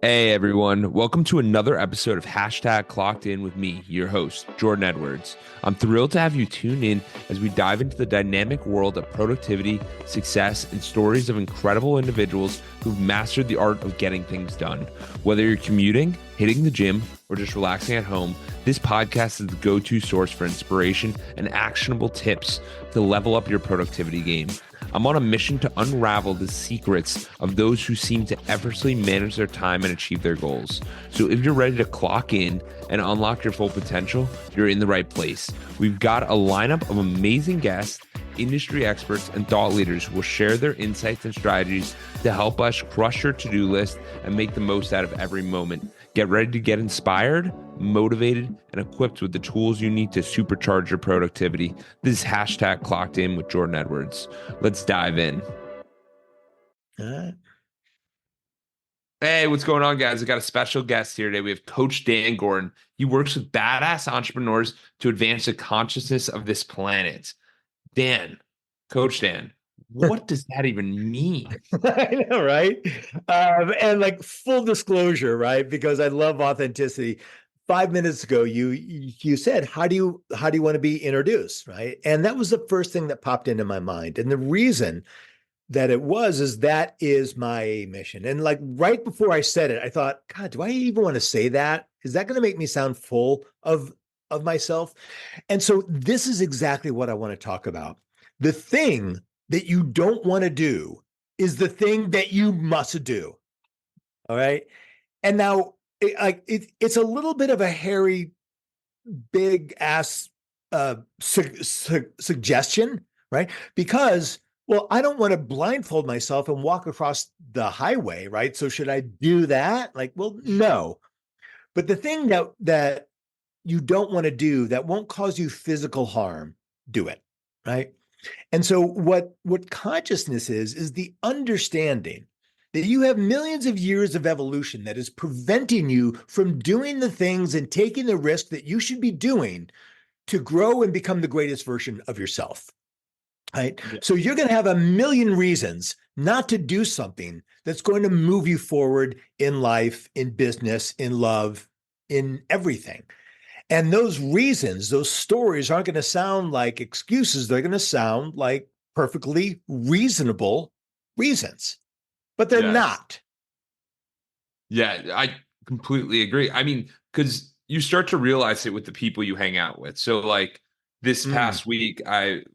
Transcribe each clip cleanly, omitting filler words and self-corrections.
Hey everyone, welcome to another episode of Clockedin with me, your host, Jordan Edwards. I'm thrilled to have you tune in as we dive into the dynamic world of productivity, success, and stories of incredible individuals who've mastered the art of getting things done. Whether you're commuting, hitting the gym, or just relaxing at home, this podcast is the go-to source for inspiration and actionable tips to level up your productivity game. I'm on a mission to unravel the secrets of those who seem to effortlessly manage their time and achieve their goals. So if you're ready to clock in and unlock your full potential, you're in the right place. We've got a lineup of amazing guests, industry experts, and thought leaders who will share their insights and strategies to help us crush your to-do list and make the most out of every moment. Get ready to get inspired, motivated, and equipped with the tools you need to supercharge your productivity. This is Clocked In with Jordan Edwards. Let's dive in. All right. Hey, what's going on, guys? I got a special guest here today. We have Coach Dan Gordon. He works with badass entrepreneurs to advance the consciousness of this planet. Dan, Coach Dan, what does that even mean? I know, right? And like full disclosure, right? Because I love authenticity. 5 minutes ago, you said, how do you want to be introduced, right? And that was the first thing that popped into my mind. And the reason that it was is that is my mission. And like right before I said it, I thought, God, do I even want to say that? Is that going to make me sound full of myself? And so this is exactly what I want to talk about. The thing that you don't want to do is the thing that you must do. All right. And now it's a little bit of a hairy, big ass suggestion, right? Because, well, I don't want to blindfold myself and walk across the highway, right? So should I do that? Like, well, no. But the thing that you don't want to do that won't cause you physical harm, do it, right? And so what consciousness is the understanding that you have millions of years of evolution that is preventing you from doing the things and taking the risk that you should be doing to grow and become the greatest version of yourself. Right? Yeah. So you're going to have a million reasons not to do something that's going to move you forward in life, in business, in love, in everything. And those reasons, those stories aren't going to sound like excuses. They're going to sound like perfectly reasonable reasons, but they're Yes. not. Yeah, I completely agree. I mean, because you start to realize it with the people you hang out with. So, like this Mm, past week, I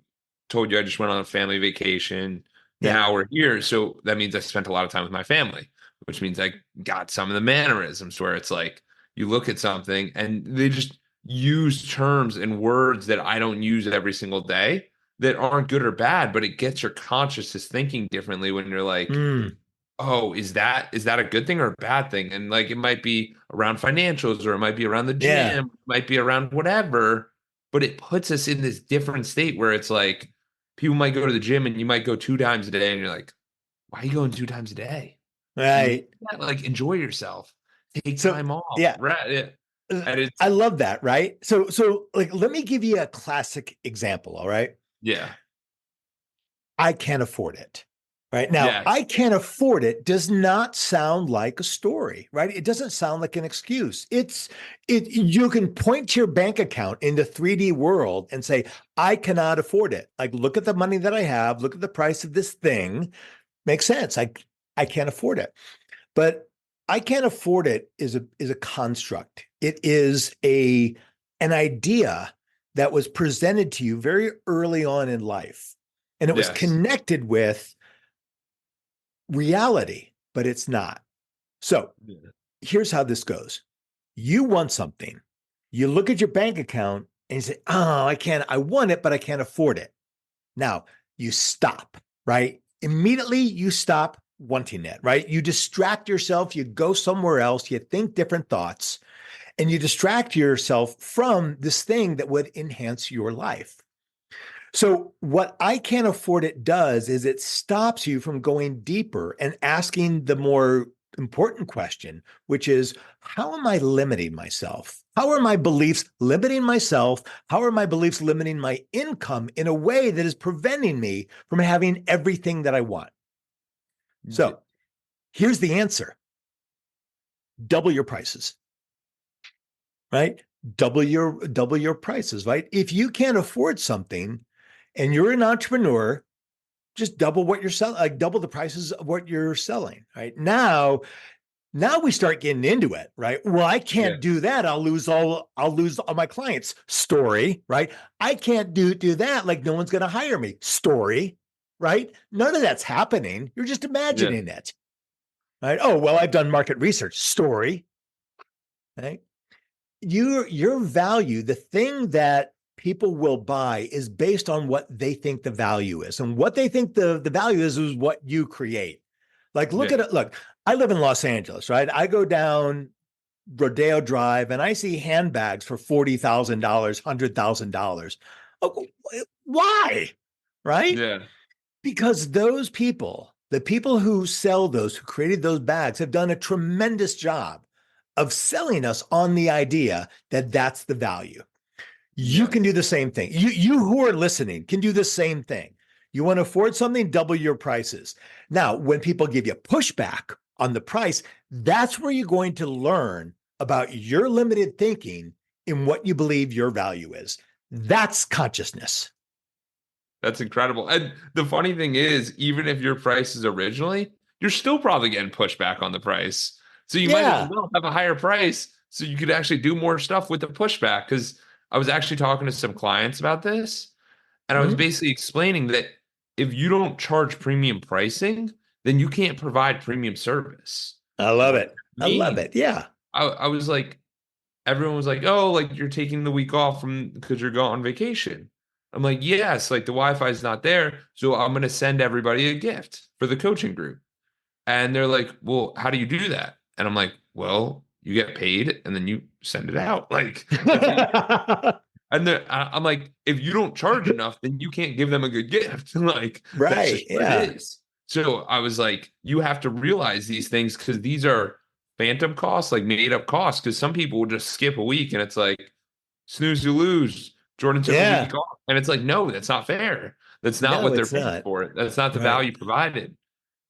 told you I just went on a family vacation. yeah. Now we're here. So that means I spent a lot of time with my family, which means I got some of the mannerisms where it's like you look at something and they just use terms and words that I don't use every single day that aren't good or bad, but it gets your consciousness thinking differently when you're like, Mm, oh, is that a good thing or a bad thing? And like it might be around financials or it might be around the yeah. gym, it might be around whatever, but it puts us in this different state where it's like people might go to the gym and you might go 2 times a day and you're like, why are you going 2 times a day? You need Right. that, like enjoy yourself, take So, time off, yeah. right? And it's I love that, right? So like let me give you a classic example, all right? yeah, I can't afford it. Right now, yes, I can't afford it does not sound like a story, right? It doesn't sound like an excuse. You can point to your bank account in the 3D world and say, I cannot afford it. Like, look at the money that I have, look at the price of this thing. Makes sense. I can't afford it. But I can't afford it is a construct. It is an idea that was presented to you very early on in life. And it was yes, connected with reality, but it's not. So yeah, here's how this goes. You want something. You look at your bank account and you say, oh, I want it, but I can't afford it. Now you stop, right? Immediately you stop wanting it, right? You distract yourself, you go somewhere else, you think different thoughts, and you distract yourself from this thing that would enhance your life. So, what I can't afford it does is it stops you from going deeper and asking the more important question, which is how am I limiting myself? How are my beliefs limiting myself? How are my beliefs limiting my income in a way that is preventing me from having everything that I want? D- So, here's the answer double your prices, right? Double your prices, right? If you can't afford something and you're an entrepreneur, just double what you're selling, like double the prices of what you're selling, right? Now we start getting into it, right? Well, I Yeah. can't do that. I'll lose all my clients. Story, right? I can't do that. Like no one's going to hire me. Story, right? None of that's happening. You're just Yeah. imagining it, right? Oh, well, I've done market research. Story, right? Your value, the thing that people will buy is based on what they think the value is. And what they think the value is what you create. Like look Yeah. at it. Look, I live in Los Angeles, right? I go down Rodeo Drive and I see handbags for $40,000, $100,000. Oh, why? Right? Yeah. Because those people, the people who sell those, who created those bags, have done a tremendous job of selling us on the idea that that's the value. You Yeah. can do the same thing. You who are listening can do the same thing. You want to afford something, double your prices. Now, when people give you pushback on the price, that's where you're going to learn about your limited thinking in what you believe your value is. That's consciousness. That's incredible. And the funny thing is, even if your price is originally, you're still probably getting pushback on the price. So you might as Yeah. well have a higher price so you could actually do more stuff with the pushback. Because I was actually talking to some clients about this, and I was Mhm. basically explaining that if you don't charge premium pricing, then you can't provide premium service. I They're love like, it. "What I do you love mean?" it. Yeah. I was like, everyone was like, "Oh, like you're taking the week off from because you're going on vacation." I'm like, "Yes, like the Wi-Fi is not there, so I'm gonna send everybody a gift for the coaching group." And they're like, "Well, how do you do that?" And I'm like, "Well, you get paid and then you send it out. Like that's how you do it." And I'm like, "If you don't charge enough, then you can't give them a good gift." Like that's Right. just what it Yeah. is. So I was like, "You have to realize these things because these are phantom costs, like made up costs. Because some people will just skip a week and it's like snooze you lose. Jordan took a Yeah. week off, and it's like, no, that's not fair. That's not No, what they're it's paying not. for it. That's not the Right. value provided. And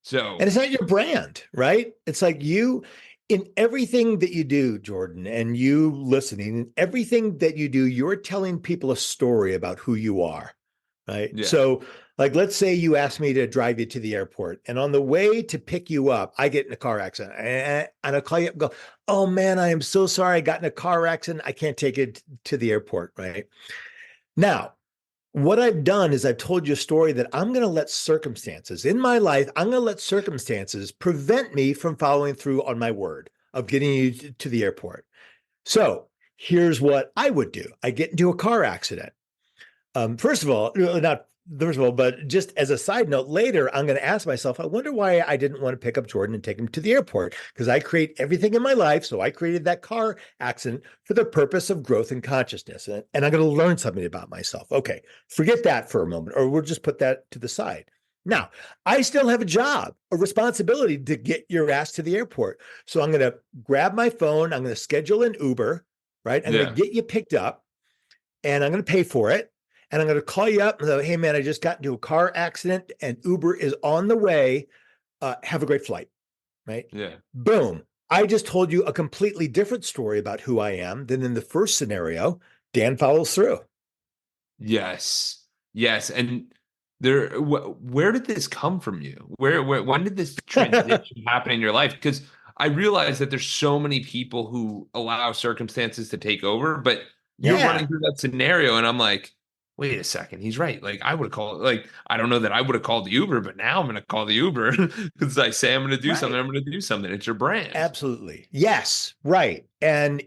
So it's not your brand, right? It's like you, in everything that you do, Jordan, and you listening, in everything that you do, you're telling people a story about who you are, right? yeah, So, like, let's say you ask me to drive you to the airport, and on the way to pick you up, I get in a car accident, and I call you up and go, "Oh man, I am so sorry. I got in a car accident. I can't take it to the airport," right? Now, what I've done is I've told you a story that I'm going to let circumstances in my life, I'm going to let circumstances prevent me from following through on my word of getting you to the airport. So here's what I would do. I get into a car accident. First of all, not first of all, but just as a side note, later I'm going to ask myself, I wonder why I didn't want to pick up Jordan and take him to the airport because I create everything in my life. So I created that car accident for the purpose of growth and consciousness. And I'm going to learn something about myself. Okay, forget that for a moment, or we'll just put that to the side. Now, I still have a job, a responsibility to get your ass to the airport. So I'm going to grab my phone. I'm going to schedule an Uber, right? I'm going to yeah, get you picked up and I'm going to pay for it. And I'm going to call you up and say, hey, man, I just got into a car accident and Uber is on the way. Have a great flight, right? yeah, Boom. I just told you a completely different story about who I am than in the first scenario. Dan follows through. yes, yes. And there, where did this come from you? When did this transition happen in your life? Because I realize that there's so many people who allow circumstances to take over, but you're Yeah, running through that scenario, and I'm like, wait a second, he's right. Like I would have called, like I don't know that I would have called the Uber, but now I'm going to call the Uber because I say I'm going to do something, right. I'm going to do something. It's your brand. Absolutely. Yes, right. And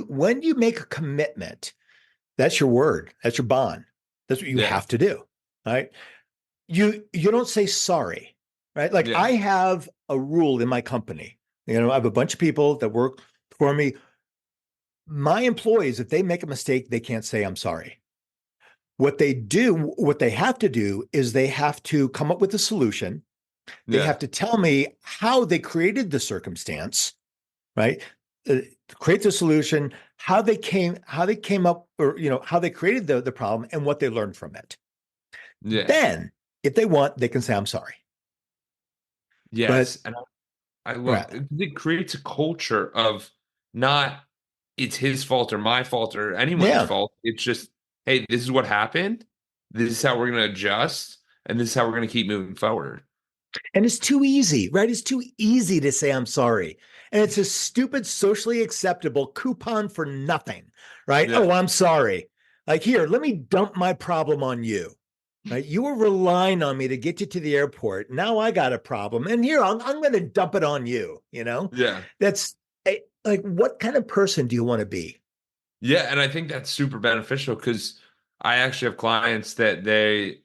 when you make a commitment, that's your word. That's your bond. That's what you Yeah, have to do. Right. You don't say sorry, right? Like yeah, I have a rule in my company. I have a bunch of people that work for me. My employees, if they make a mistake, they can't say I'm sorry. What they have to do is they have to come up with a solution. They yeah, have to tell me how they created the circumstance, right? Create the solution, how they came up, or how they created the problem and what they learned from it. yeah. Then, if they want, they can say I'm sorry. But Yes, and I love Right. it creates a culture of not it's his fault or my fault or anyone's Yeah. fault. It's just, hey, this is what happened. This is how we're going to adjust, and this is how we're going to keep moving forward. And it's too easy, right? It's too easy to say I'm sorry. And it's a stupid, socially acceptable coupon for nothing, right? Oh, Yeah. I'm sorry. Like, here, let me dump my problem on you, right? You were relying on me to get you to the airport. Now I got a problem. And here, I'm going to dump it on you, you know? Yeah. That's like, what kind of person do you want to be? Yeah. And I think that's super beneficial because I actually have clients that they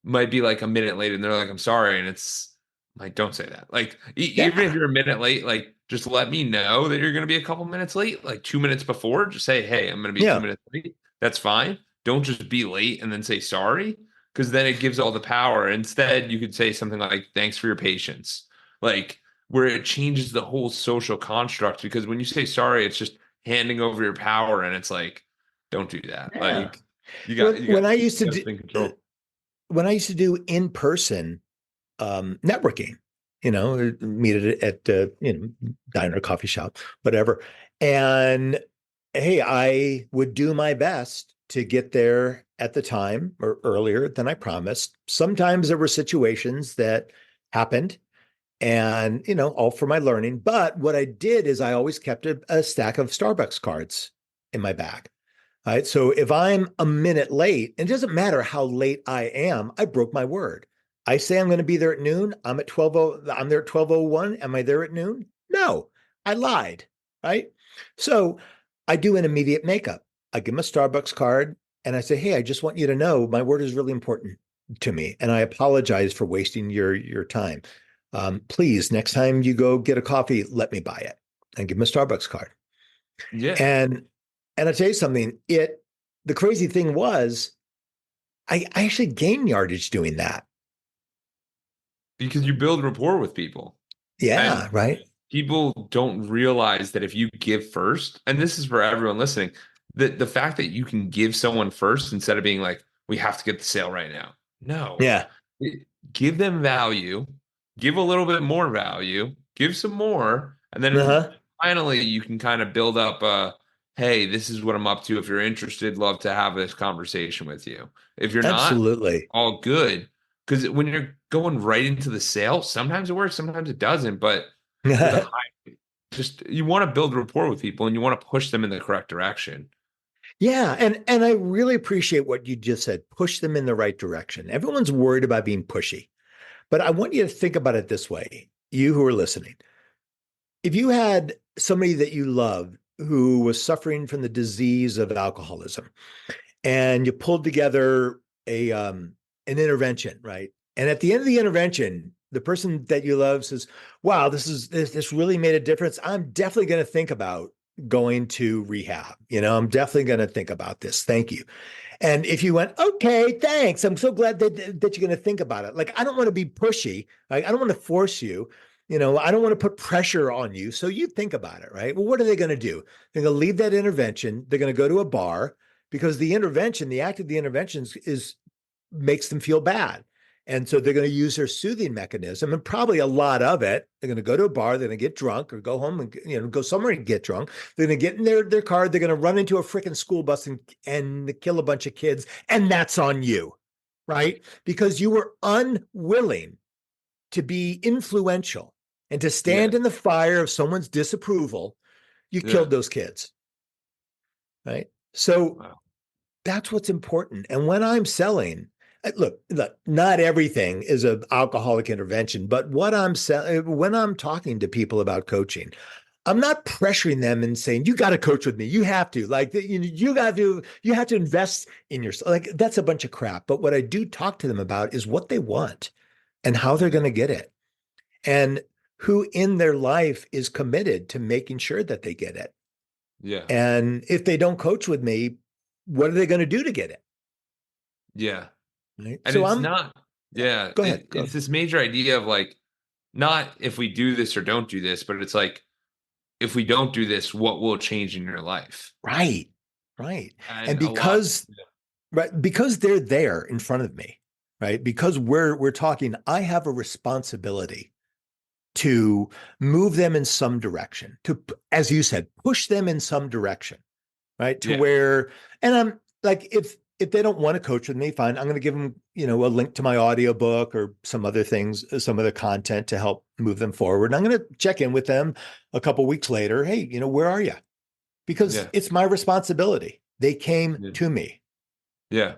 might be like a minute late and they're like, I'm sorry. And it's like, don't say that. Like, even if Yeah. you're a minute late, like, just let me know that you're going to be a couple minutes late, like 2 minutes before. Just say, hey, I'm going to be two Yeah. minutes late. That's fine. Don't just be late and then say sorry because then it gives all the power. Instead, you could say something like, thanks for your patience. Like, where it changes the whole social construct because when you say sorry, it's just handing over your power and it's like, don't do that. Yeah. Like, you got, When, you got, when I used to you got to do, stay in control. when I used to do in person networking, meet at diner, coffee shop, whatever. And hey, I would do my best to get there at the time or earlier than I promised. Sometimes there were situations that happened and, all for my learning. But what I did is I always kept a stack of Starbucks cards in my bag. All right. So if I'm a minute late, and it doesn't matter how late I am, I broke my word. I say I'm going to be there at noon. I'm there at 12:01. Am I there at noon? No, I lied. Right. So I do an immediate makeup. I give them a Starbucks card and I say, hey, I just want you to know my word is really important to me. And I apologize for wasting your time. Please, next time you go get a coffee, let me buy it and give them a Starbucks card. Yeah. And I tell you something, the crazy thing was I actually gained yardage doing that. Because you build rapport with people. And Yeah, right. people don't realize that if you give first, and this is for everyone listening, that the fact that you can give someone first instead of being like, we have to get the sale right now. No. Yeah. Give them value, give a little bit more value, give some more, and then Uh-huh. finally you can kind of build up hey, this is what I'm up to. If you're interested, love to have this conversation with you. If you're not, Absolutely. all good. Because when you're going right into the sale, sometimes it works, sometimes it doesn't. But with a high, just you want to build rapport with people and you want to push them in the correct direction. Yeah, and I really appreciate what you just said. Push them in the right direction. Everyone's worried about being pushy, but I want you to think about it this way, you who are listening. If you had somebody that you love who was suffering from the disease of alcoholism, and you pulled together a an intervention, right? And at the end of the intervention, the person that you love says, "Wow, this really made a difference. I'm definitely going to think about going to rehab. I'm definitely going to think about this. Thank you." And if you went, "Okay, thanks. I'm so glad that you're going to think about it." Like, I don't want to be pushy. Like, I don't want to force you. I don't want to put pressure on you. So you think about it, right? Well, what are they going to do? They're going to leave that intervention. They're going to go to a bar because the intervention, the act of the intervention is makes them feel bad. And so they're going to use their soothing mechanism and probably a lot of it. They're going to go to a bar, they're going to get drunk or go home and go somewhere and get drunk. They're going to get in their car, they're going to run into a freaking school bus and kill a bunch of kids. And that's on you, right? Because you were unwilling to be influential and to Yeah. stand in the fire of someone's disapproval. You Yeah. killed those kids, right? So Wow. that's what's important. And when I'm selling, look, not everything is an alcoholic intervention, but when I'm talking to people about coaching, I'm not pressuring them and saying, you got to coach with me. You have to like, you have to invest in yourself. Like, that's a bunch of crap. But what I do talk to them about is what they want and how they're Yeah. going to get it and who in their life is committed to making sure that they get it. Yeah. And if they don't coach with me, what are they going to do to get it? Yeah. Right. And So it's I'm, not, yeah, yeah, go ahead. Go it's ahead. this major idea of like, not if we do this or don't do this, but it's like, if we don't do this, what will change in your life? Right. Right. And And a lot, because they're there in front of me, right? Because we're talking, I have a responsibility to move them in some direction, to, as you said, push them in some direction, right? To Yeah. where, and I'm like, if they don't want to coach with me, fine. I'm going to give them, a link to my audiobook or some other things, some other content to help move them forward. And I'm going to check in with them a couple of weeks later. Hey, where are you? Because Yeah. it's my responsibility. They came Yeah. to me. Yeah.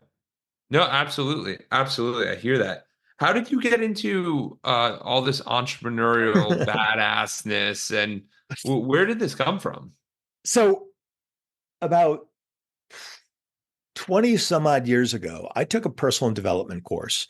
No, absolutely. Absolutely. I hear that. How did you get into all this entrepreneurial badassness and where did this come from? So about 20 some odd years ago, I took a personal development course.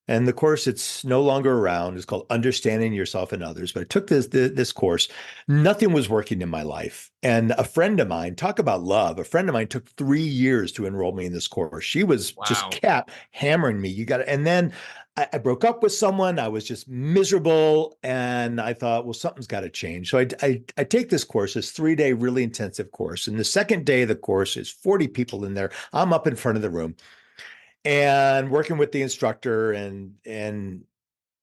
And the course, it's no longer around. It's called Understanding Yourself and Others. But I took this course. Nothing was working in my life. And a friend of mine, talk about love, a friend of mine took 3 years to enroll me in this course. She was just Wow. kept hammering me. You got to, and then I broke up with someone. I was just miserable. And I thought, well, something's got to change. So I take this course, this 3-day, really intensive course. And the second day of the course is 40 people in there. I'm up in front of the room and working with the instructor and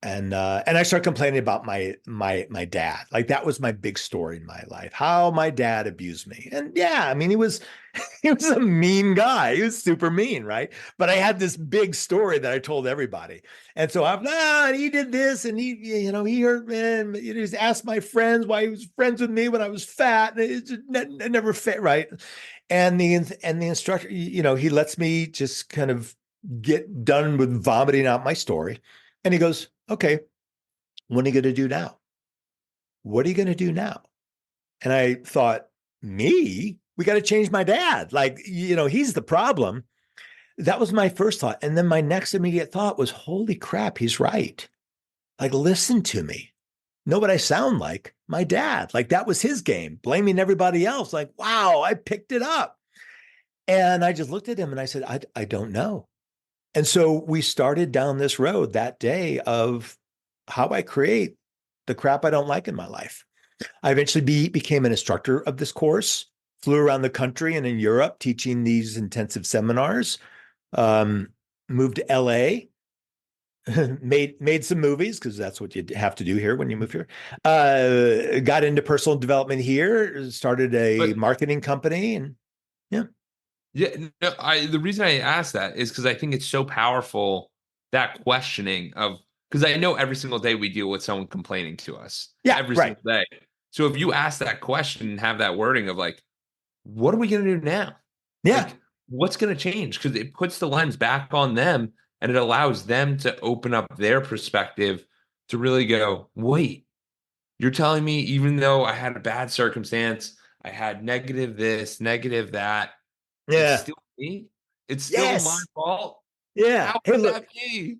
I started complaining about my dad. Like that was my big story in my life, how my dad abused me. And yeah, I mean, he was a mean guy. He was super mean, right? But I had this big story that I told everybody. And so he did this and he hurt me. And he just asked my friends why he was friends with me when I was fat. And it just never fit, right? And the instructor, he lets me just kind of get done with vomiting out my story. And he goes, okay, what are you going to do now? What are you going to do now? And I thought, me? We got to change my dad. Like, he's the problem. That was my first thought. And then my next immediate thought was, holy crap, he's right. Like, listen to me. Know what I sound like? My dad. Like, that was his game, blaming everybody else. Like, wow, I picked it up. And I just looked at him and I said, I don't know. And so we started down this road that day of how I create the crap I don't like in my life. I eventually became an instructor of this course, flew around the country and in Europe teaching these intensive seminars, um, moved to LA, made some movies because that's what you have to do here when you move here. Got into personal development here, started a But marketing company, and yeah, yeah, no, the reason I ask that is because I think it's so powerful, that questioning of, because I know every single day we deal with someone complaining to us yeah, every right, single day. So if you ask that question and have that wording of like, what are we going to do now? yeah, Like, what's going to change? Because it puts the lens back on them and it allows them to open up their perspective to really go, wait, you're telling me even though I had a bad circumstance, I had negative this, negative that, it's yeah, still me? It's still my yes, fault? yeah. How Hey, could look, that be?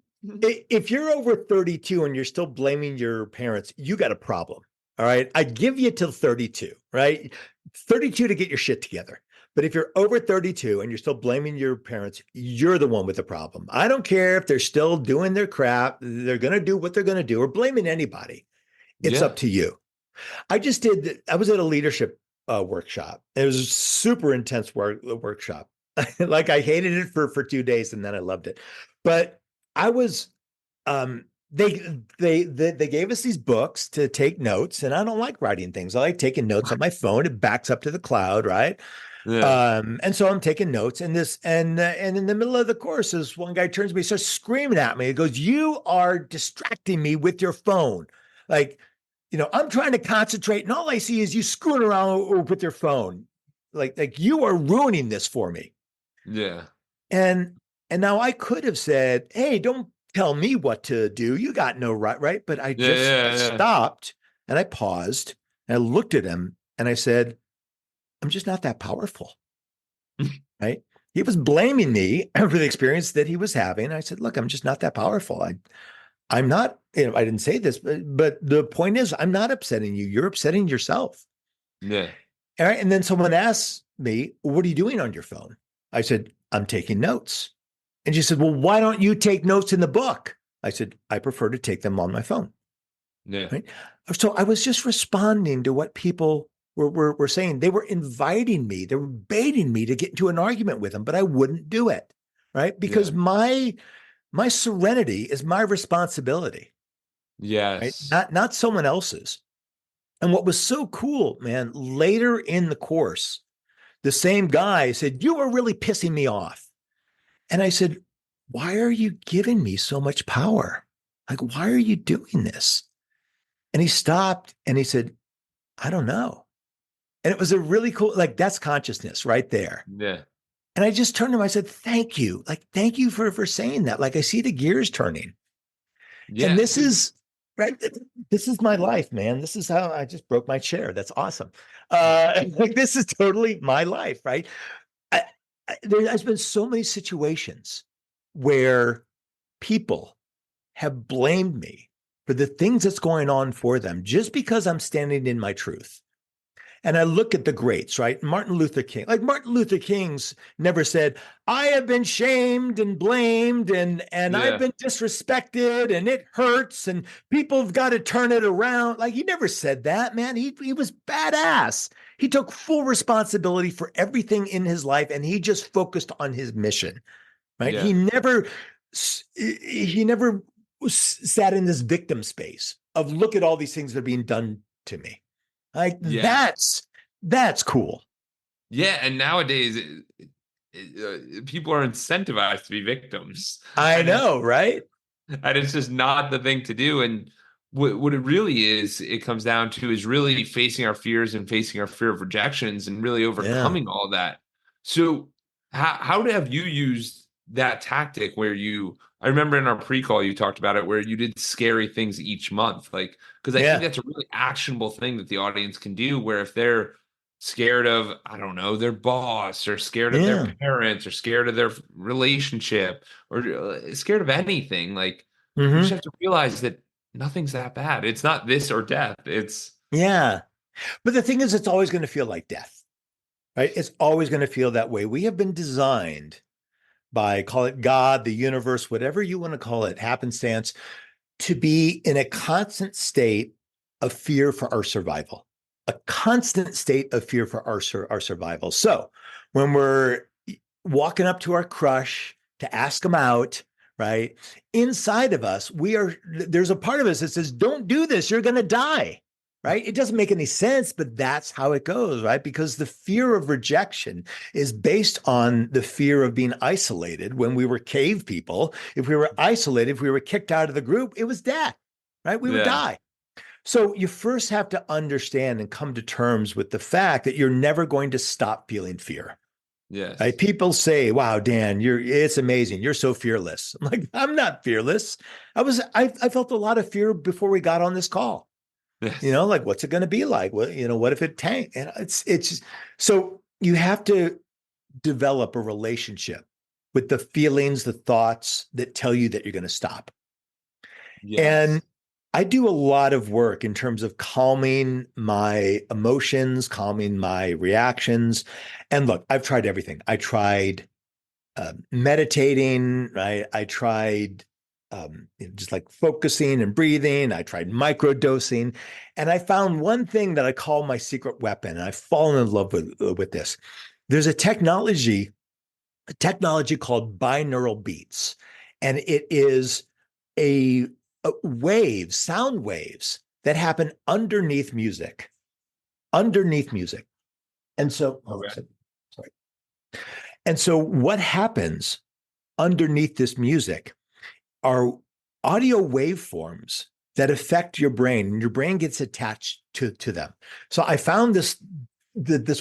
if you're over 32 and you're still blaming your parents, you got a problem. All right. I give you till 32, right? 32 to get your shit together. But if you're over 32 and you're still blaming your parents, you're the one with the problem. I don't care if they're still doing their crap. They're going to do what they're going to do or blaming anybody. It's Yeah. up to you. I was at a leadership workshop. It was a super intense workshop. Like I hated it for 2 days and then I loved it. But I was um they gave us these books to take notes and I don't like writing things. I like taking notes on my phone. It backs up to the cloud, right? Yeah. And so I'm taking notes and in the middle of the course this one guy turns to me, starts screaming at me. He goes, "You are distracting me with your phone." Like, I'm trying to concentrate and all I see is you screwing around with your phone. Like you are ruining this for me. Yeah. And and now I could have said, "Hey, don't tell me what to do. You got no right?" But I Yeah. just Yeah. Yeah. stopped and I paused and I looked at him and I said, "I'm just not that powerful." Right? He was blaming me for the experience that he was having. I said, "Look, I'm just not that powerful. I'm not, I didn't say this, but the point is, I'm not upsetting you. You're upsetting yourself." Yeah. All right. And then someone asked me, "What are you doing on your phone?" I said, "I'm taking notes." And she said, "Well, why don't you take notes in the book?" I said, "I prefer to take them on my phone." Yeah. Right. So I was just responding to what people were saying. They were inviting me, they were baiting me to get into an argument with them, but I wouldn't do it. Right. Yeah. Because my serenity is my responsibility. right? Yes. Not someone else's. And what was so cool, man, later in the course, the same guy said, "You were really pissing me off." And I said, "Why are you giving me so much power? Like, why are you doing this?" And he stopped and he said, "I don't know." And it was a really cool, like, that's consciousness right there. Yeah. And I just turned to him, I said, "Thank you. Like, thank you for saying that. Like, I see the gears turning." And Yeah, this dude. is right. This is my life, man. This is how I just broke my chair. That's awesome. Like, this is totally my life, right? I, there has been so many situations where people have blamed me for the things that's going on for them just because I'm standing in my truth. And I look at the greats, right? Martin Luther King, like Martin Luther King's never said, "I have been shamed and blamed and I've Yeah. been disrespected and it hurts and people have got to turn it around." Like, he never said that, man. He was badass. He took full responsibility for everything in his life and he just focused on his mission, right? Yeah. He never sat in this victim space of, look at all these things that are being done to me. Like, Yeah. that's cool. Yeah. And nowadays, people are incentivized to be victims. I And it's know, right? and it's just not the thing to do. And what it really is, it comes down to is really facing our fears and facing our fear of rejections and really Yeah. overcoming all that. So how have you used that tactic where I remember in our pre-call you talked about it where you did scary things each month, like because I think Yeah. that's a really actionable thing that the audience can do where if they're scared of, I don't know, their boss or scared of their Yeah. parents or scared of their relationship or scared of anything, like you just Hmm. have to realize that nothing's that bad. It's not this or death. It's Yeah. But the thing is, it's always going to feel like death, right? It's always going to feel that way. We have been designed by, call it God, the universe, whatever you want to call it, happenstance, to be in a constant state of fear for our survival, a constant state of fear for our survival. So when we're walking up to our crush to ask them out, right? Inside of us, there's a part of us that says, "Don't do this, you're going to die." Right? It doesn't make any sense, but that's how it goes, right? Because the fear of rejection is based on the fear of being isolated. When we were cave people, if we were isolated, if we were kicked out of the group, it was death, right? We would yeah, die. So you first have to understand and come to terms with the fact that you're never going to stop feeling fear. Right? yes, People say, "Wow, Dan, it's amazing. You're so fearless." I'm like, "I'm not fearless. I felt a lot of fear before we got on this call. yes, Like, what's it going to be like? What if it tank?" And it's just, so you have to develop a relationship with the feelings, the thoughts that tell you that you're going to stop. And yes, I do a lot of work in terms of calming my emotions, calming my reactions. And look, I've tried everything. I tried meditating, right? I tried just like focusing and breathing. I tried microdosing, and I found one thing that I call my secret weapon. And I've fallen in love with this. There's a technology called binaural beats, and it is a, sound waves that happen underneath music. And so, hold on a okay, second. Sorry. And so, what happens underneath this music are audio waveforms that affect your brain, and your brain gets attached to them. So I found this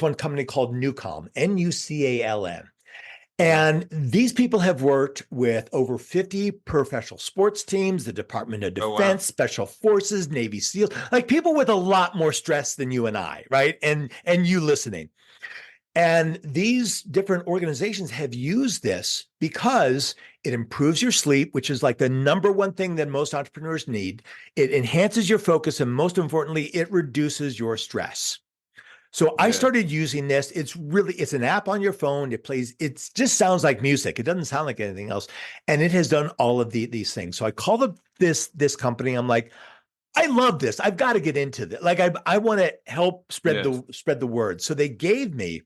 one company called Nucalm, Nucalm. okay. And these people have worked with over 50 professional sports teams, the Department of Oh wow, Defense, Special Forces, Navy SEALs, like people with a lot more stress than you and I, right? And you listening. And these different organizations have used this because it improves your sleep, which is like the number one thing that most entrepreneurs need. It enhances your focus, and most importantly, it reduces your stress. So I yeah, started using this. It's an app on your phone. It just sounds like music. It doesn't sound like anything else. And it has done all of these things. So I called up this company. I'm like, "I love this. I've got to get into this. Like, I want to help spread yes, the word." So they gave me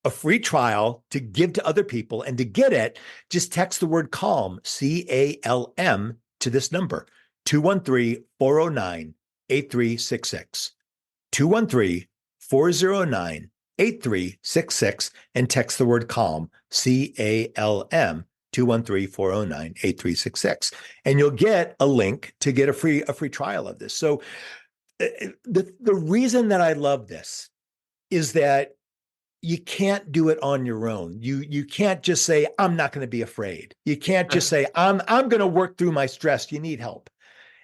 a free trial to give to other people. And to get it, just text the word calm, CALM, to this number, 213-409-8366. 213-409-8366 and text the word calm, CALM, 213-409-8366. And you'll get a link to get a free trial of this. So the reason that I love this is that you can't do it on your own. You can't just say, I'm not going to be afraid. You can't just say, I'm going to work through my stress. You need help.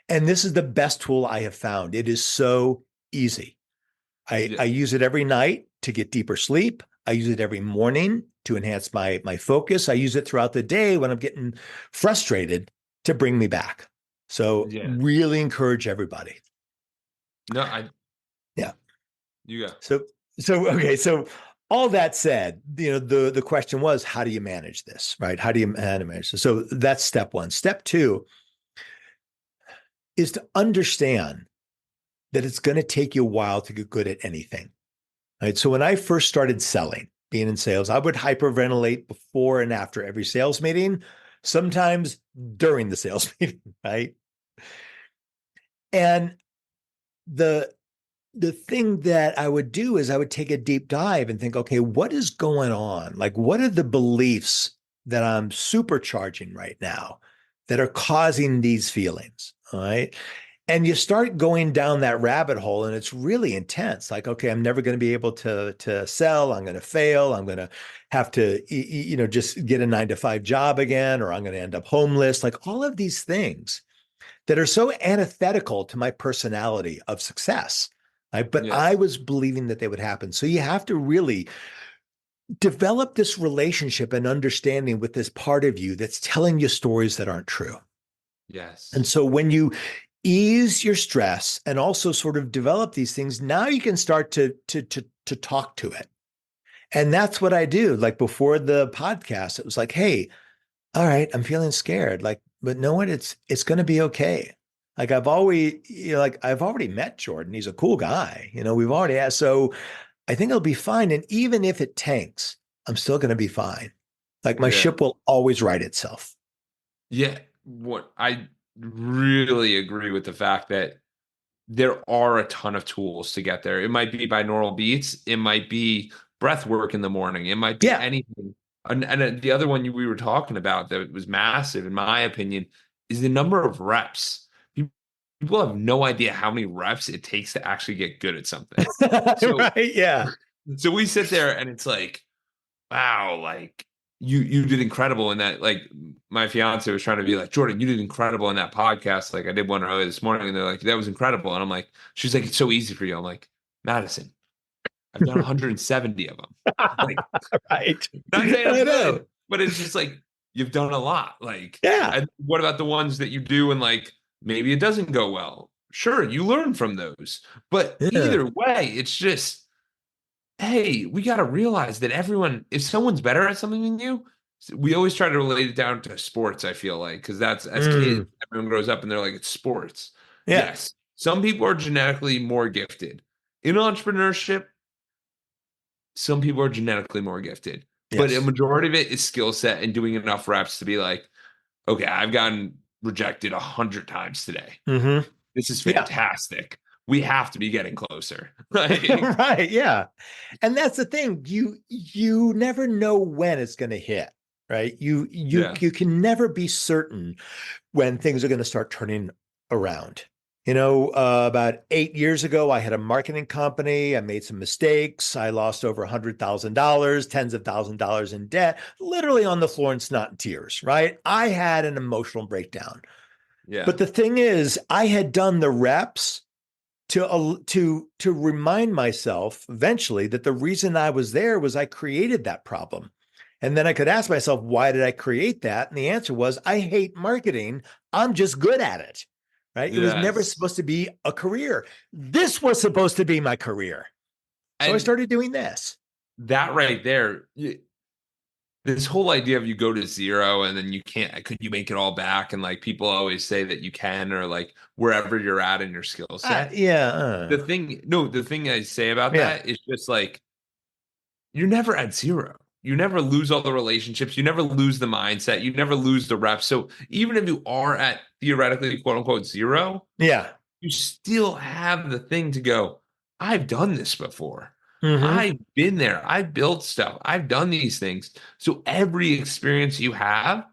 And this is the best tool I have found. It is so easy. I use it every night to get deeper sleep. I use it every morning to enhance my focus. I use it throughout the day when I'm getting frustrated to bring me back. So really encourage everybody. No, I. Yeah. You go. So okay. So all that said, the question was, how do you manage this, right? How do you manage this? So that's step one. Step two is to understand that it's going to take you a while to get good at anything. Right. So when I first started selling, being in sales, I would hyperventilate before and after every sales meeting, sometimes during the sales meeting, right? And the thing that I would do is I would take a deep dive and think, okay, what is going on? Like, what are the beliefs that I'm supercharging right now that are causing these feelings? All right. And you start going down that rabbit hole and it's really intense. Like, okay, I'm never going to be able to sell. I'm going to fail. I'm going to have to, just get a 9-to-5 job again, or I'm going to end up homeless. Like all of these things that are so antithetical to my personality of success. Right? But I was believing that they would happen. So you have to really develop this relationship and understanding with this part of you that's telling you stories that aren't true. Yes. And so when you ease your stress and also sort of develop these things, now you can start to talk to it. And that's what I do. Like before the podcast, it was like, hey, all right, I'm feeling scared. Like, but know what? It's going to be okay. Like I've already met Jordan. He's a cool guy. We've already asked. So I think it'll be fine. And even if it tanks, I'm still going to be fine. Like my ship will always right itself. Yeah. What I really agree with the fact that there are a ton of tools to get there. It might be binaural beats. It might be breath work in the morning. It might be anything. And the other one we were talking about that was massive, in my opinion, is the number of reps. People have no idea how many reps it takes to actually get good at something. So, right? Yeah. So we sit there and it's like, wow, like you did incredible in that. Like my fiance was trying to be like, Jordan, you did incredible in that podcast. Like I did one earlier this morning and they're like, that was incredible. And I'm like, she's like, it's so easy for you. I'm like, Madison, I've done 170 of them. Like, right. not saying I it's know. good, but it's just like, you've done a lot. Like, Yeah. and what about the ones that you do and like, maybe it doesn't go well? Sure, you learn from those. But either way, it's just, hey, we got to realize that if someone's better at something than you, we always try to relate it down to sports, I feel like, because that's as kids, everyone grows up and they're like, it's sports. Yeah. Yes, some people are genetically more gifted. In entrepreneurship, some people are genetically more gifted, but a majority of it is skill set and doing enough reps to be like, okay, I've gotten rejected 100 times today. Mm-hmm. This is fantastic. We have to be getting closer. Right. Yeah. And that's the thing. You never know when it's going to hit, right? You can never be certain when things are going to start turning around. About 8 years ago, I had a marketing company. I made some mistakes. I lost over $100,000, tens of thousands of dollars in debt, literally on the floor in snot and tears, right? I had an emotional breakdown. Yeah. But the thing is, I had done the reps to remind myself eventually that the reason I was there was I created that problem. And then I could ask myself, why did I create that? And the answer was, I hate marketing. I'm just good at it. Right. It was never supposed to be a career. This was supposed to be my career. So I started doing this. That right there, this whole idea of you go to zero and then could you make it all back? And like people always say that you can, or like wherever you're at in your skill set. The thing I say about that is just like, you're never at zero. you never lose all the relationships, you never lose the mindset, you never lose the reps. So even if you are at theoretically quote unquote zero, Yeah. you still have the thing to go, I've done this before. Hmm. I've been there. I've built stuff. I've done these things. So every experience you have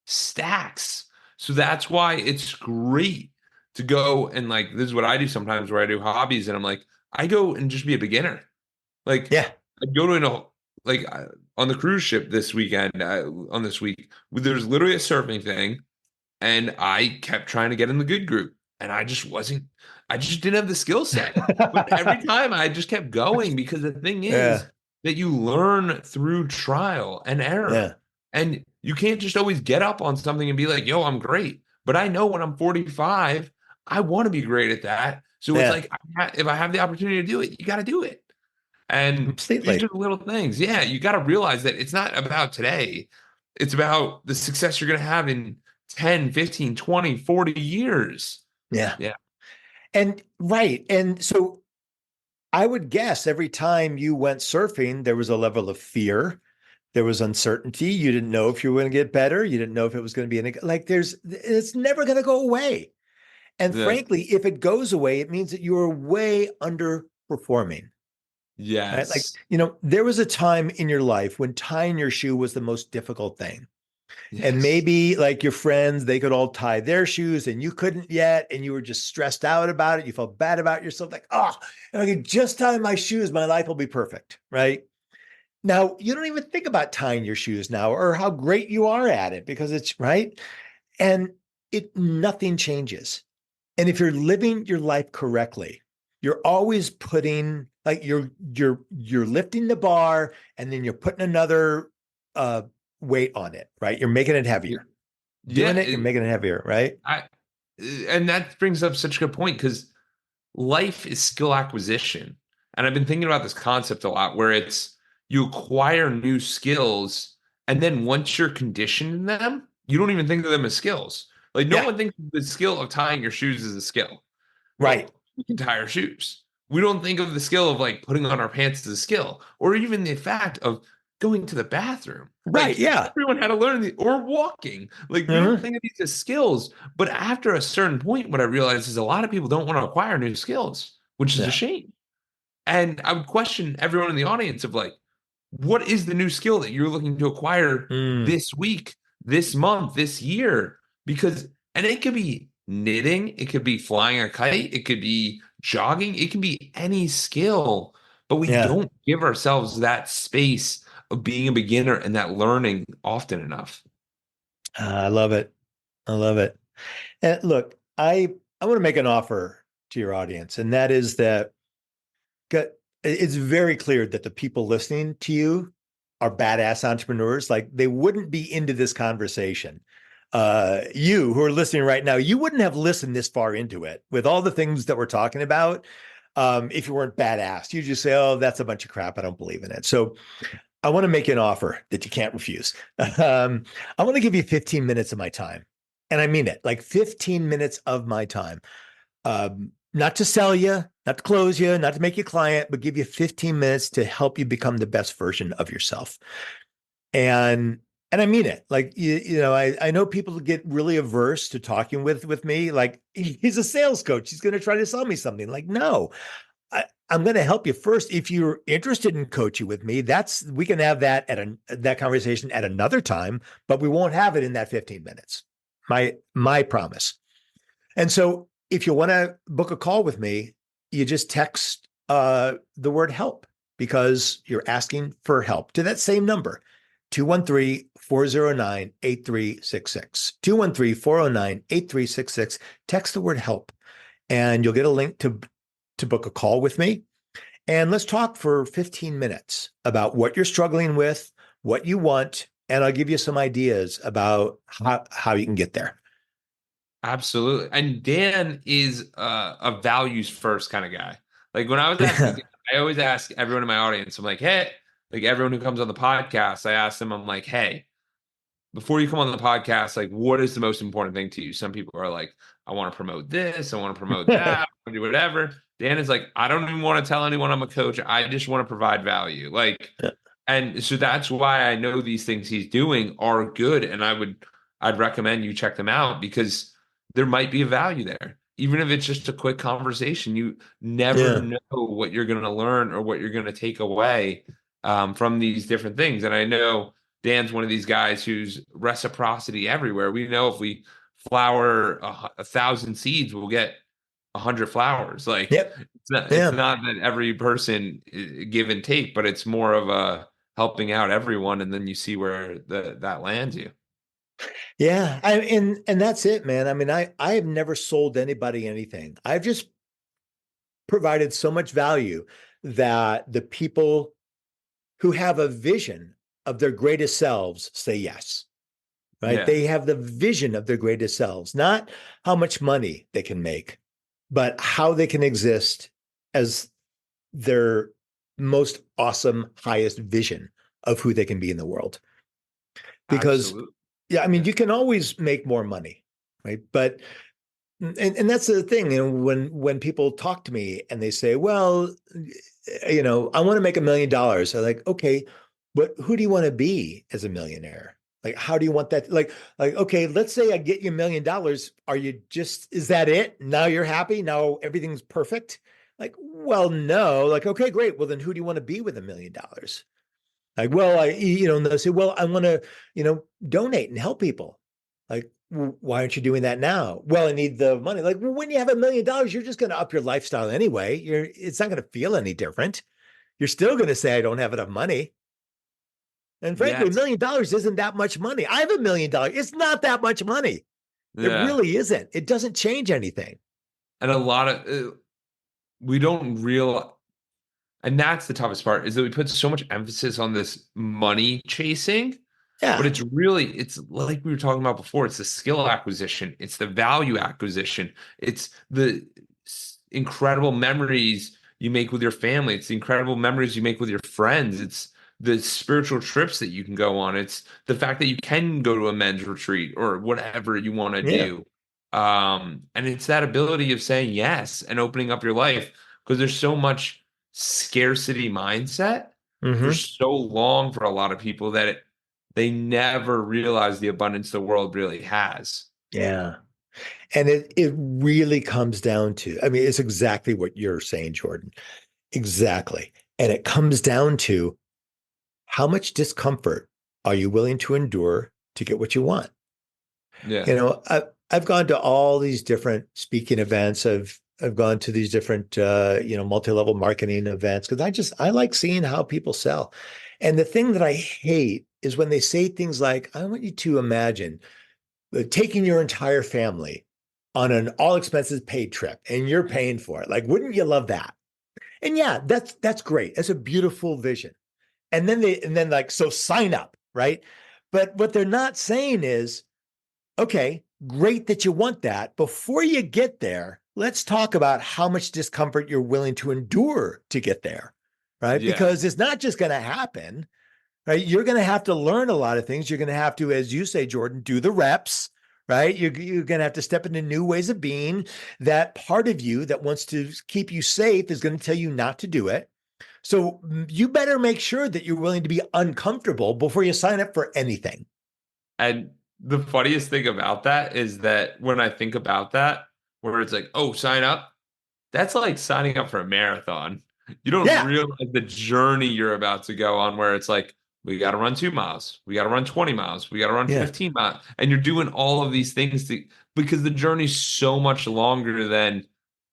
stacks. So that's why it's great to go and like, this is what I do sometimes where I do hobbies and I'm like, I go and just be a beginner. Like Yeah. I go to like on the cruise ship this weekend, on this week, there's literally a surfing thing and I kept trying to get in the good group, and I just didn't have the skill set. But every time I just kept going because the thing Yeah. is that you learn through trial and error. Yeah. And you can't just always get up on something and be like, yo, I'm great. But I know when I'm 45, I want to be great at that. So it's Yeah. like, if I have the opportunity to do it, you got to do it. And these Completely. are the little things. Yeah, you got to realize that it's not about today. It's about the success you're going to have in 10, 15, 20, 40 years. Yeah. Yeah. And right. And so I would guess every time you went surfing, there was a level of fear. There was uncertainty. You didn't know if you were going to get better. You didn't know if it was going to be like it's never going to go away. And Yeah. frankly, if it goes away, it means that you are way underperforming. Right? Like, Yes. there was a time in your life when tying your shoe was the most difficult thing. And Yes. maybe like your friends, they could all tie their shoes and you couldn't yet. And you were just stressed out about it. You felt bad about yourself, like, oh, if I could just tie my shoes, my life will be perfect. Right. Now, you don't even think about tying your shoes now or how great you are at it because it's right. And nothing changes. And if you're living your life correctly, you're always putting like you're lifting the bar and then you're putting another uh weight on it, right? You're making it heavier. Yeah. Doing it, you're making it heavier, right? I, and that brings up such a good point because life is skill acquisition. And I've been thinking about this concept a lot where it's you acquire new skills, and then once you're conditioned in them, you don't even think of them as skills. Like no Yeah, one thinks of the skill of tying your shoes as a skill. right. But we can tie our shoes. We don't think of the skill of like putting on our pants as a skill, or even the fact of going to the bathroom. Right. Like Yeah. everyone had to learn or walking. Like we don't Mhm. think of these as skills. But after a certain point, what I realized is a lot of people don't want to acquire new skills, which is a Yeah. shame. And I would question everyone in the audience of like, what is the new skill that you're looking to acquire Mm. this week, this month, this year? Because, and it could be knitting, it could be flying a kite, it could be jogging, it can be any skill, but we Yeah. don't give ourselves that space of being a beginner and that learning often enough. I love it. I love it. And look, I want to make an offer to your audience, and that is that it's very clear that the people listening to you are badass entrepreneurs. Like they wouldn't be into this conversation. You who are listening right now, you wouldn't have listened this far into it with all the things that we're talking about. If you weren't badass, you just say, "Oh, that's a bunch of crap. I don't believe in it." So I want to make you an offer that you can't refuse. I want to give you 15 minutes of my time, and I mean it, like 15 minutes of my time. Not to sell you, not to close you, not to make you a client, but give you 15 minutes to help you become the best version of yourself. And and I mean it. Like I know people get really averse to talking with me. Like he's a sales coach. He's going to try to sell me something. Like, no, I'm going to help you first. If you're interested in coaching with me, we can have that that conversation at another time, but we won't have it in that 15 minutes. My promise. And so if you want to book a call with me, you just text the word help because you're asking for help to that same number, 213-409-8366. 213-409-8366. Text the word help and you'll get a link to book a call with me. And let's talk for 15 minutes about what you're struggling with, what you want, and I'll give you some ideas about how you can get there. Absolutely. And Dan is a values first kind of guy. Like when I was asking, I always ask everyone in my audience, I'm like, hey, like everyone who comes on the podcast, I ask them, I'm like, hey, before you come on the podcast, like what is the most important thing to you? Some people are like, I want to promote this, I want to promote that, I want to do whatever. Dan is like, I don't even want to tell anyone I'm a coach. I just want to provide value. Like And so that's why I know these things he's doing are good. And I'd recommend you check them out because there might be a value there. Even if it's just a quick conversation, you never Yeah. know what you're going to learn or what you're going to take away from these different things. And I know Dan's one of these guys who's reciprocity everywhere. We know if we flower 1,000 seeds, we'll get 100 flowers. Like Yep. it's Yeah. not that every person give and take, but it's more of a helping out everyone, and then you see where that lands you. Yeah. And that's it, man. I mean, I have never sold anybody anything. I've just provided so much value that the people who have a vision of their greatest selves say yes, right? Yeah, They have the vision of their greatest selves, not how much money they can make, but how they can exist as their most awesome, highest vision of who they can be in the world. Because, absolutely. yeah, I mean, Yeah, you can always make more money, right? But and that's the thing, when people talk to me and they say, well, I want to make $1 million. I'm like, okay, but who do you want to be as a millionaire? Like, how do you want that? Like, okay, let's say I get you $1 million. Are you just, is that it? Now you're happy? Now everything's perfect? Like, well, no. Like, okay, great. Well, then who do you want to be with $1 million? Like, well, and they'll say, well, I want to, donate and help people. Like, why aren't you doing that now? Well, I need the money. Like, well, when you have $1 million, you're just going to up your lifestyle anyway. It's not going to feel any different. You're still going to say, I don't have enough money. And frankly, yes, $1 million isn't that much money. I have $1 million. It's not that much money. It yeah, really isn't. It doesn't change anything. and a lot of we don't real, and that's the toughest part is that we put so much emphasis on this money chasing. But Yeah. it's like we were talking about before. It's the skill acquisition, it's the value acquisition, it's the incredible memories you make with your family, it's the incredible memories you make with your friends, it's the spiritual trips that you can go on, it's the fact that you can go to a men's retreat or whatever you want to Yeah. do. And it's that ability of saying yes and opening up your life because there's so much scarcity mindset for Hmm. so long for a lot of people that they never realize the abundance the world really has. Yeah. And it really comes down to, I mean, it's exactly what you're saying, Jordan. Exactly. And it comes down to how much discomfort are you willing to endure to get what you want? Yeah. I've gone to all these different speaking events. I've gone to these different multi-level marketing events because I like seeing how people sell. And the thing that I hate is when they say things like, I want you to imagine taking your entire family on an all expenses paid trip and you're paying for it. Like, wouldn't you love that? And yeah, that's great. That's a beautiful vision. And then like, so sign up, right? But what they're not saying is, okay, great that you want that. Before you get there, let's talk about how much discomfort you're willing to endure to get there, right? Yeah. Because it's not just going to happen, right? You're going to have to learn a lot of things. You're going to have to, as you say, Jordan, do the reps, right? You're going to have to step into new ways of being. That part of you that wants to keep you safe is going to tell you not to do it. So you better make sure that you're willing to be uncomfortable before you sign up for anything. And the funniest thing about that is that when I think about that, where it's like, oh, sign up, that's like signing up for a marathon. You don't Yeah. realize the journey you're about to go on, where it's like, we got to run 2 miles, we got to run 20 miles, we got to run Yeah. 15 miles. And you're doing all of these things because the journey's so much longer than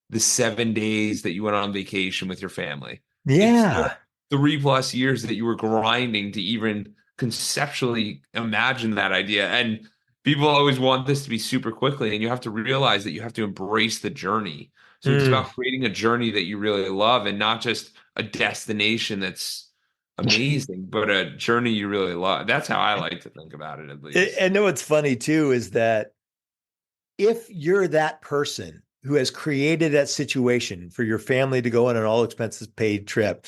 the 7 days that you went on vacation with your family. It's the Yeah. 3+ years that you were grinding to even conceptually imagine that idea. And people always want this to be super quickly, and you have to realize that you have to embrace the journey. So it's Mm. about creating a journey that you really love and not just a destination that's amazing, but a journey you really love. That's how I like to think about it, at least. I know what's funny too is that if you're that person who has created that situation for your family to go on an all expenses paid trip,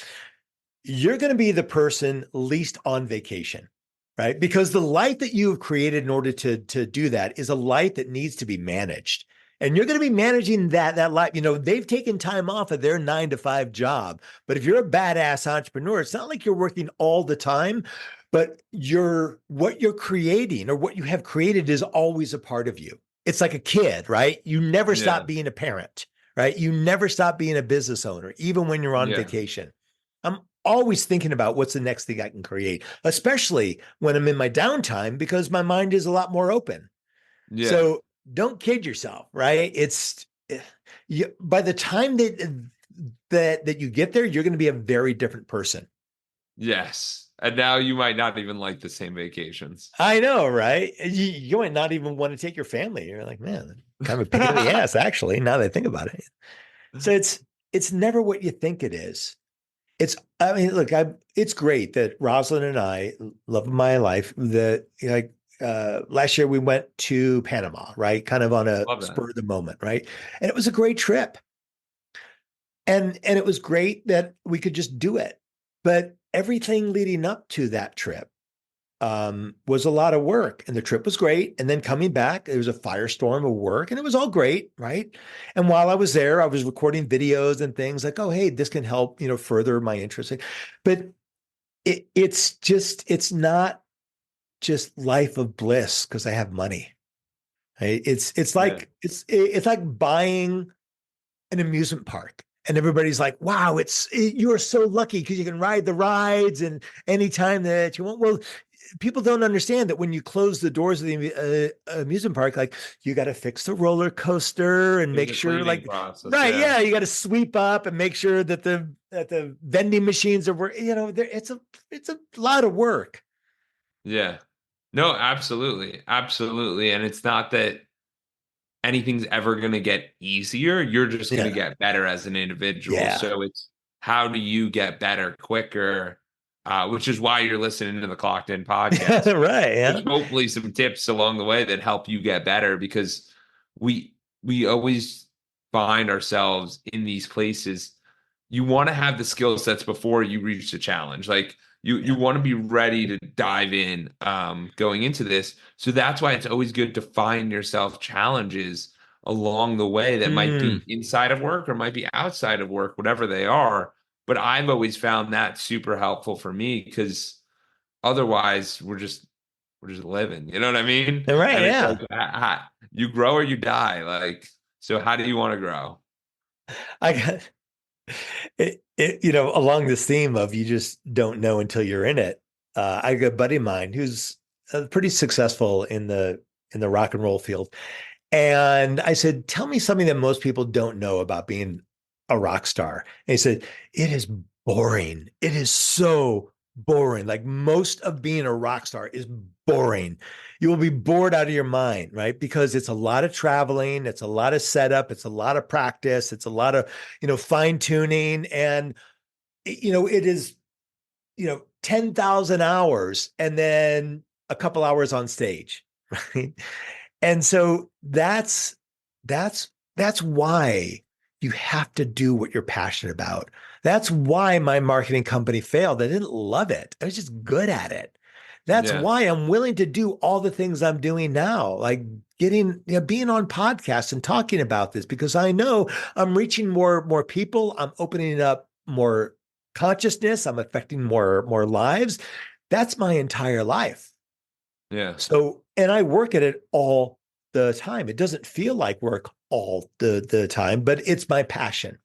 you're going to be the person least on vacation, right? Because the life that you have created in order to do that is a life that needs to be managed. And you're going to be managing that life. They've taken time off of their 9 to 5 job. But if you're a badass entrepreneur, it's not like you're working all the time, but what you're creating or what you have created is always a part of you. It's like a kid, right? You never stop Yeah. being a parent, right? You never stop being a business owner, even when you're on Yeah. vacation. I'm always thinking about what's the next thing I can create, especially when I'm in my downtime, because my mind is a lot more open. Yeah. So don't kid yourself, right? By the time that you get there, you're going to be a very different person. Yes. And now you might not even like the same vacations. I know, right? You might not even want to take your family. You're like, man, kind of a pain in the ass, actually, now that I think about it. So it's never what you think it is. I mean, look, it's great that Rosalind and I, love of my life, that like last year we went to Panama, right? Kind of on a Love that. spur of the moment, right? And it was a great trip. And it was great that we could just do it. But everything leading up to that trip was a lot of work. And the trip was great. And then coming back, there was a firestorm of work and it was all great, right? And while I was there, I was recording videos and things like, oh, hey, this can help, further my interest. But it's not just life of bliss because I have money. Right? Yeah. It's like buying an amusement park. And everybody's like, wow, you're so lucky because you can ride the rides and anytime that you want. Well, people don't understand that when you close the doors of the amusement park, like you got to fix the roller coaster and There's make a sure, cleaning like, process. right, Yeah. yeah, you got to sweep up and make sure that the vending machines are working. It's a lot of work. Yeah. No, absolutely. Absolutely. And it's not that anything's ever going to get easier. You're just going to Yeah, get better as an individual. yeah, So it's how do you get better quicker? Which is why you're listening to the Clockedin podcast. right, yeah, There's hopefully some tips along the way that help you get better because we always find ourselves in these places. You want to have the skill sets before you reach the challenge. Like you yeah. want to be ready to dive in going into this. So that's why it's always good to find yourself challenges along the way that might Mm, be inside of work or might be outside of work, whatever they are. But I've always found that super helpful for me because otherwise we're just living. You know what I mean? right, And it's like yeah. you grow or you die. Like, so how do you want to grow? I got along this theme of you just don't know until you're in it. I got a buddy of mine who's pretty successful in the rock and roll field. And I said, tell me something that most people don't know about being a rock star. And he said, it is boring. It is so boring. Like most of being a rock star is boring. You will be bored out of your mind, right? Because it's a lot of traveling, it's a lot of setup, it's a lot of practice, it's a lot of, fine tuning. And, it is, 10,000 hours and then a couple hours on stage, right? And so that's why you have to do what you're passionate about. That's why my marketing company failed. I didn't love it. I was just good at it. That's Yeah. why I'm willing to do all the things I'm doing now, like being on podcasts and talking about this because I know I'm reaching more people. I'm opening up more consciousness. I'm affecting more lives. That's my entire life. Yeah. So, and I work at it all the time. It doesn't feel like work all the time, but it's my passion.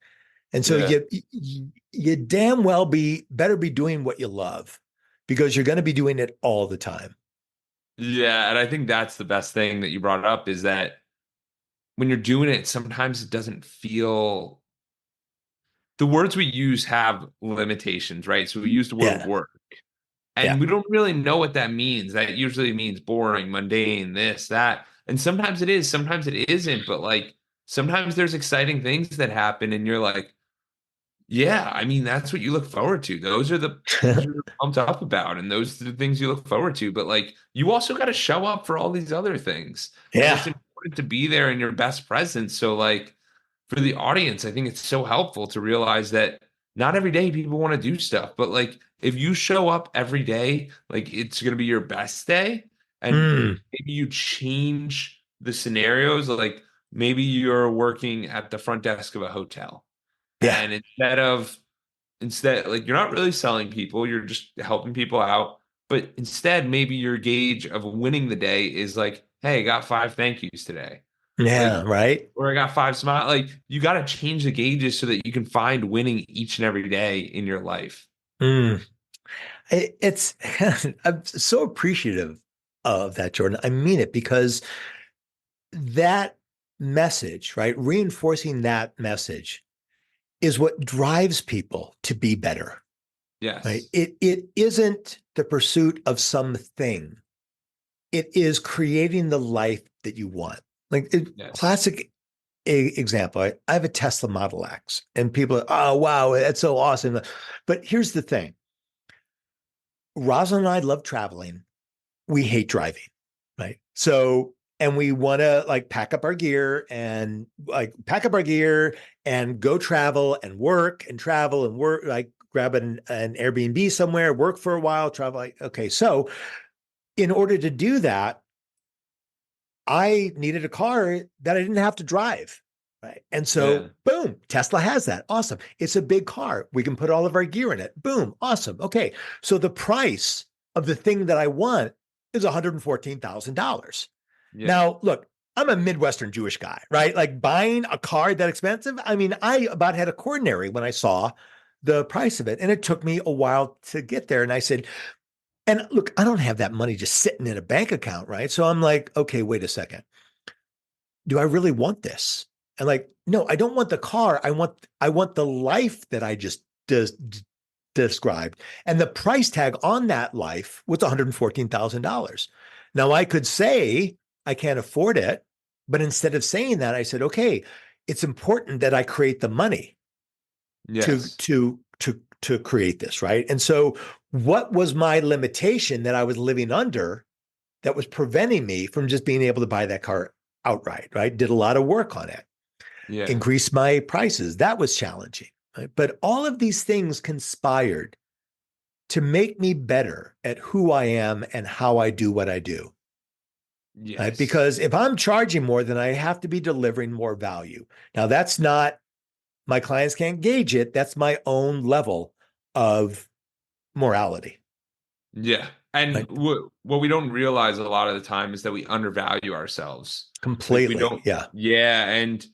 And so Yeah. you damn well better be doing what you love because you're going to be doing it all the time. Yeah. And I think that's the best thing that you brought up is that when you're doing it, sometimes it doesn't feel the words we use have limitations, right? So we use the word Yeah. work Yeah. and we don't really know what that means. That usually means boring, mundane, this, that. And sometimes it is, sometimes it isn't, but like sometimes there's exciting things that happen and you're like, yeah, I mean, that's what you look forward to. Those are the things you're pumped up about, and those are the things you look forward to. But like, you also got to show up for all these other things, and it's Yeah. important to be there in your best presence. So, like, for the audience, I think it's so helpful to realize that not every day people want to do stuff, but like, if you show up every day, like, it's going to be your best day, and Mm, maybe you change the scenarios, like maybe you're working at the front desk of a hotel. Yeah. And instead, like you're not really selling people, you're just helping people out. But instead, maybe your gauge of winning the day is like, hey, I got five thank yous today. Like, Yeah. Right. or I got five smile. Like you got to change the gauges so that you can find winning each and every day in your life. Mm. It's, I'm so appreciative of that, Jordan. I mean it because that message, right? Reinforcing that message is what drives people to be better, right? Yes. It isn't the pursuit of something. It is creating the life that you want. Like Yes. classic example, I have a Tesla Model X, and people are, oh wow, that's so awesome. But here's the thing: Rosalind and I love traveling. We hate driving, right? So, and we want to like pack up our gear and go travel and work and travel and work, like grab an Airbnb somewhere, work for a while, travel. Like, okay. So in order to do that, I needed a car that I didn't have to drive. Right. And so, Yeah. boom, Tesla has that. Awesome. It's a big car. We can put all of our gear in it. Boom. Awesome. Okay. So the price of the thing that I want is $114,000. Yeah. Now, look, I'm a Midwestern Jewish guy, right? Like buying a car that expensive. I mean, I about had a coronary when I saw the price of it. And it took me a while to get there. And I said, and look, I don't have that money just sitting in a bank account, right? So I'm like, okay, wait a second. Do I really want this? And like, no, I don't want the car. I want the life that I just described. And the price tag on that life was $114,000. Now I could say I can't afford it, but instead of saying that, I said, okay, it's important that I create the money to Yes. to to create this, right? And so what was my limitation that I was living under that was preventing me from just being able to buy that car outright, right? Did a lot of work on it, Yeah. increased my prices. That was challenging, right? But all of these things conspired to make me better at who I am and how I do what I do. Right? Yes. Because if I'm charging more, then I have to be delivering more value. Now, that's not, my clients can't gauge it. That's my own level of morality. Yeah. And Right? what we don't realize a lot of the time is that we undervalue ourselves. Like we Completely. don't, Yeah. yeah. And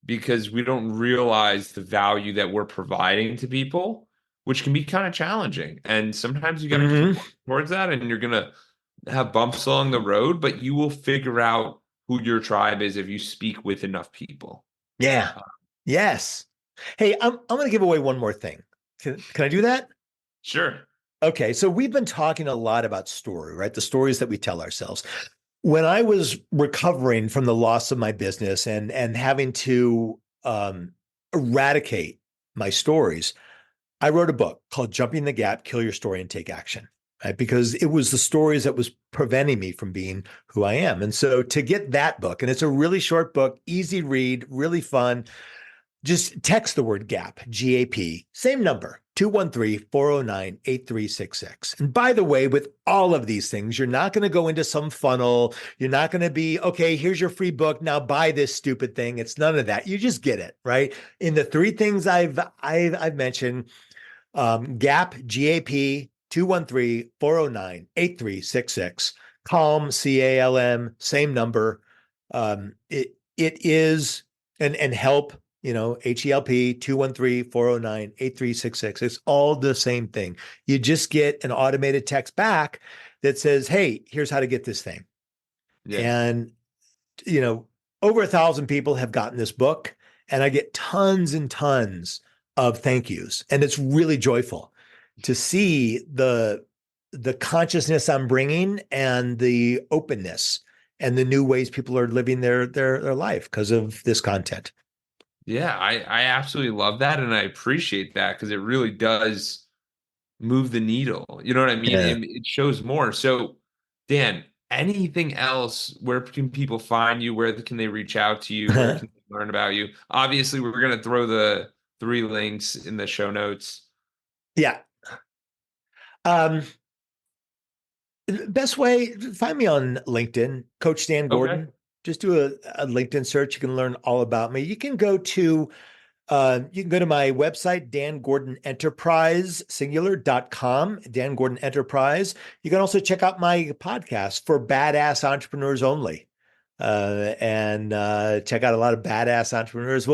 because we don't realize the value that we're providing to people, which can be kind of challenging. And sometimes you got to keep Hmm. working towards that and you're going to have bumps along the road, but you will figure out who your tribe is if you speak with enough people. Yeah. Uh, Yes. Hey, I'm going to give away one more thing. Can I do that? sure. Okay, so we've been talking a lot about story, right? The stories that we tell ourselves. When I was recovering from the loss of my business and having to eradicate my stories, I wrote a book called Jumping the Gap, Kill Your Story and Take Action, right? Because it was the stories that was preventing me from being who I am. And so to get that book, and it's a really short book, easy read, really fun, just text the word GAP, GAP, same number, 213-409-8366. And by the way, with all of these things, you're not going to go into some funnel. You're not going to be, okay, here's your free book. Now buy this stupid thing. It's none of that. You just get it, right? In the three things I've mentioned, GAP, GAP, 213-409-8366, CALM, CALM, same number. It is, and help, HELP, 213-409-8366. It's all the same thing. You just get an automated text back that says, hey, here's how to get this thing. Yeah. And, you know, over 1,000 people have gotten this book, and I get tons and tons of thank yous. And it's really joyful to see the consciousness I'm bringing and the openness and the new ways people are living their life because of this content. Yeah, I absolutely love that and I appreciate that because it really does move the needle. You know what I mean? Yeah. It shows more. So, Dan, anything else? Where can people find you? Where can they reach out to you? Where can they learn about you? Obviously, we're going to throw the three links in the show notes. Yeah. Um, Best way, find me on LinkedIn, Coach Dan Okay. Gordon. Just do a LinkedIn search. You can learn all about me. You can go to my website, dangordonenterprise, singular.com, Dan Gordon Enterprise. You can also check out my podcast for badass entrepreneurs only. And check out a lot of badass entrepreneurs.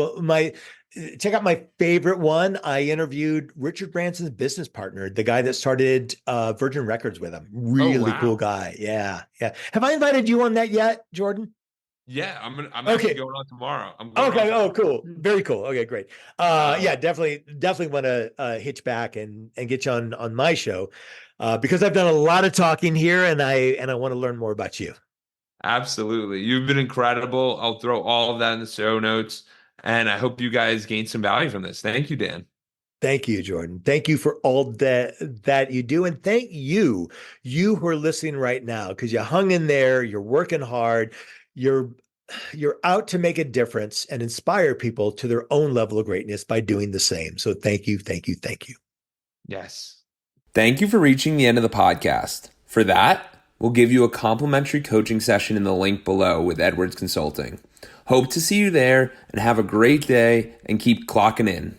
Check out my favorite one. I interviewed Richard Branson's business partner, the guy that started Virgin Records with him. Oh, Really cool wow. guy. Yeah, yeah. Have I invited you on that yet, Jordan? Yeah, I'm actually Okay. going on tomorrow. I'm going on Okay. Oh, tomorrow. cool. Very cool. Okay, great. Um, Yeah, definitely want to hitch back and get you on my show because I've done a lot of talking here, and I want to learn more about you. Absolutely. You've been incredible. I'll throw all of that in the show notes, and I hope you guys gain some value from this. Thank you, Dan. Thank you, Jordan. Thank you for all that you do, and thank you who are listening right now, because you hung in there. You're working hard. You're you're out to make a difference and inspire people to their own level of greatness by doing the same. So thank you, thank you, thank you. Yes. Thank you for reaching the end of the podcast. For that, we'll give you a complimentary coaching session in the link below with Edwards Consulting. Hope to see you there and have a great day and keep clocking in.